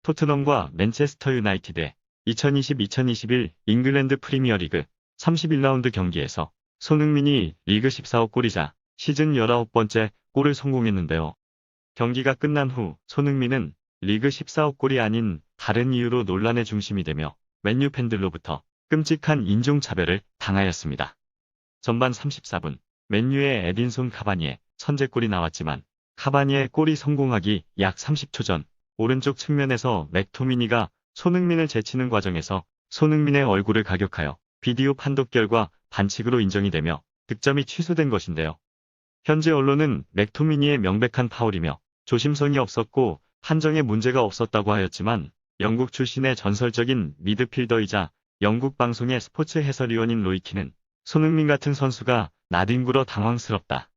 토트넘과 맨체스터 유나이티드의 2020-2021 잉글랜드 프리미어리그 31라운드 경기에서 손흥민이 리그 14호 골이자 시즌 19번째 골을 성공했는데요. 경기가 끝난 후 손흥민은 리그 14호 골이 아닌 다른 이유로 논란의 중심이 되며 맨유 팬들로부터 끔찍한 인종차별을 당하였습니다. 전반 34분 맨유의 에딘손 카바니의 선제골이 나왔지만 카바니의 골이 성공하기 약 30초 전 오른쪽 측면에서 맥토미니가 손흥민을 제치는 과정에서 손흥민의 얼굴을 가격하여 비디오 판독 결과 반칙으로 인정이 되며 득점이 취소된 것인데요. 현재 언론은 맥토미니의 명백한 파울이며 조심성이 없었고 판정에 문제가 없었다고 하였지만 영국 출신의 전설적인 미드필더이자 영국 방송의 스포츠 해설위원인 로이키는 손흥민 같은 선수가 나뒹굴어 당황스럽다.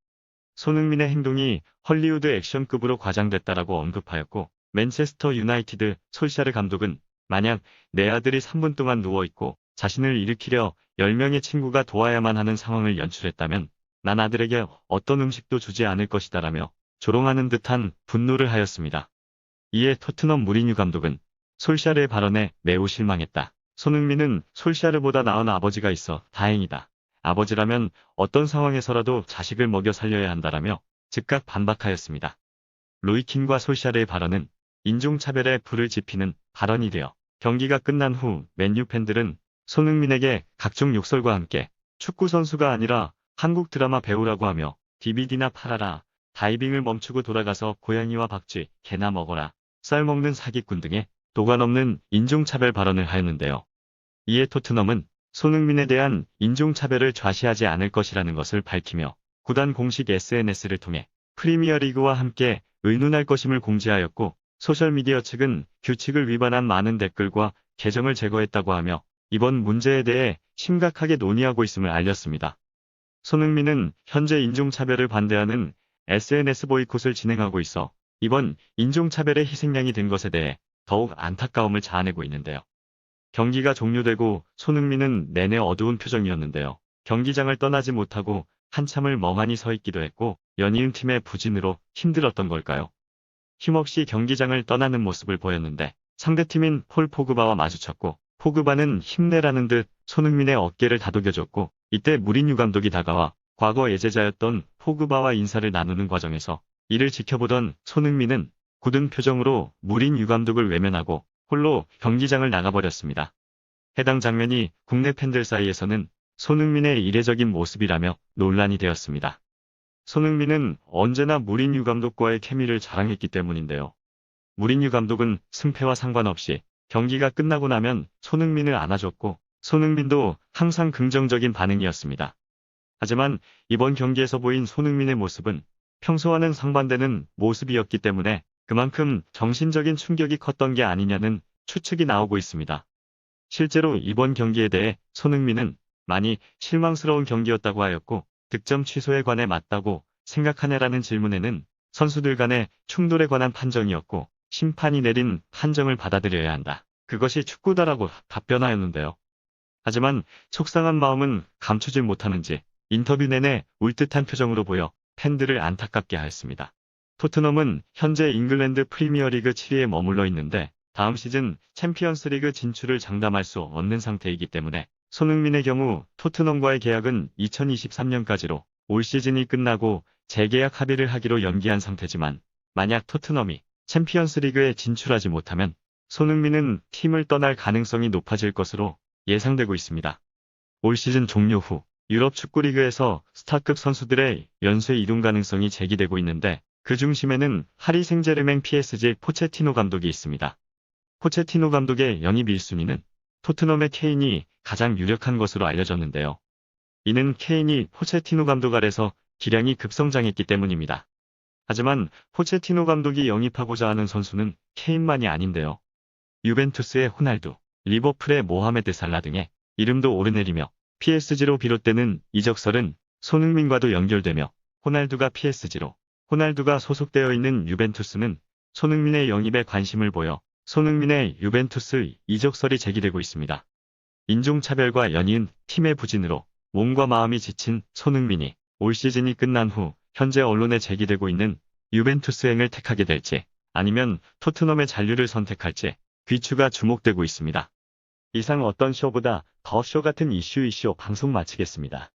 손흥민의 행동이 헐리우드 액션급으로 과장됐다라고 언급하였고 맨체스터 유나이티드 솔샤르 감독은 만약 내 아들이 3분 동안 누워있고 자신을 일으키려 10명의 친구가 도와야만 하는 상황을 연출했다면 난 아들에게 어떤 음식도 주지 않을 것이다라며 조롱하는 듯한 분노를 하였습니다. 이에 토트넘 무리뉴 감독은 솔샤르의 발언에 매우 실망했다. 손흥민은 솔샤르보다 나은 아버지가 있어 다행이다. 아버지라면 어떤 상황에서라도 자식을 먹여 살려야 한다라며 즉각 반박하였습니다. 로이킨과 솔샤르의 발언은 인종차별에 불을 지피는 발언이 되어 경기가 끝난 후 맨유 팬들은 손흥민에게 각종 욕설과 함께 축구 선수가 아니라 한국 드라마 배우라고 하며 DVD나 팔아라, 다이빙을 멈추고 돌아가서 고양이와 박쥐, 개나 먹어라, 쌀 먹는 사기꾼 등의 도관 없는 인종차별 발언을 하였는데요. 이에 토트넘은 손흥민에 대한 인종차별을 좌시하지 않을 것이라는 것을 밝히며 구단 공식 SNS를 통해 프리미어리그와 함께 의논할 것임을 공지하였고 소셜미디어 측은 규칙을 위반한 많은 댓글과 계정을 제거했다고 하며 이번 문제에 대해 심각하게 논의하고 있음을 알렸습니다. 손흥민은 현재 인종차별을 반대하는 SNS 보이콧을 진행하고 있어 이번 인종차별의 희생양이 된 것에 대해 더욱 안타까움을 자아내고 있는데요. 경기가 종료되고 손흥민은 내내 어두운 표정이었는데요. 경기장을 떠나지 못하고 한참을 멍하니 서 있기도 했고 연이은 팀의 부진으로 힘들었던 걸까요? 힘없이 경기장을 떠나는 모습을 보였는데 상대팀인 폴 포그바와 마주쳤고 포그바는 힘내라는 듯 손흥민의 어깨를 다독여줬고 이때 무리뉴 감독이 다가와 과거 예제자였던 포그바와 인사를 나누는 과정에서 이를 지켜보던 손흥민은 굳은 표정으로 무리뉴 감독을 외면하고 홀로 경기장을 나가버렸습니다. 해당 장면이 국내 팬들 사이에서는 손흥민의 이례적인 모습이라며 논란이 되었습니다. 손흥민은 언제나 무리뉴 감독과의 케미를 자랑했기 때문인데요. 무리뉴 감독은 승패와 상관없이 경기가 끝나고 나면 손흥민을 안아줬고 손흥민도 항상 긍정적인 반응이었습니다. 하지만 이번 경기에서 보인 손흥민의 모습은 평소와는 상반되는 모습이었기 때문에 그만큼 정신적인 충격이 컸던 게 아니냐는 추측이 나오고 있습니다. 실제로 이번 경기에 대해 손흥민은 많이 실망스러운 경기였다고 하였고 득점 취소에 관해 맞다고 생각하냐라는 질문에는 선수들 간의 충돌에 관한 판정이었고 심판이 내린 판정을 받아들여야 한다. 그것이 축구다라고 답변하였는데요. 하지만 속상한 마음은 감추질 못하는지 인터뷰 내내 울듯한 표정으로 보여 팬들을 안타깝게 하였습니다. 토트넘은 현재 잉글랜드 프리미어리그 7위에 머물러 있는데 다음 시즌 챔피언스리그 진출을 장담할 수 없는 상태이기 때문에 손흥민의 경우 토트넘과의 계약은 2023년까지로 올 시즌이 끝나고 재계약 합의를 하기로 연기한 상태지만 만약 토트넘이 챔피언스리그에 진출하지 못하면 손흥민은 팀을 떠날 가능성이 높아질 것으로 예상되고 있습니다. 올 시즌 종료 후 유럽 축구리그에서 스타급 선수들의 연쇄 이동 가능성이 제기되고 있는데 그 중심에는 파리 생제르맹 PSG 포체티노 감독이 있습니다. 포체티노 감독의 영입 1순위는 토트넘의 케인이 가장 유력한 것으로 알려졌는데요. 이는 케인이 포체티노 감독 아래서 기량이 급성장했기 때문입니다. 하지만 포체티노 감독이 영입하고자 하는 선수는 케인만이 아닌데요. 유벤투스의 호날두, 리버풀의 모하메드 살라 등의 이름도 오르내리며 PSG로 비롯되는 이적설은 손흥민과도 연결되며 호날두가 PSG로, 호날두가 소속되어 있는 유벤투스는 손흥민의 영입에 관심을 보여 손흥민의 유벤투스 이적설이 제기되고 있습니다. 인종차별과 연이은 팀의 부진으로 몸과 마음이 지친 손흥민이 올 시즌이 끝난 후 현재 언론에 제기되고 있는 유벤투스행을 택하게 될지 아니면 토트넘의 잔류를 선택할지 귀추가 주목되고 있습니다. 이상 어떤 쇼보다 더 쇼 같은 이슈 방송 마치겠습니다.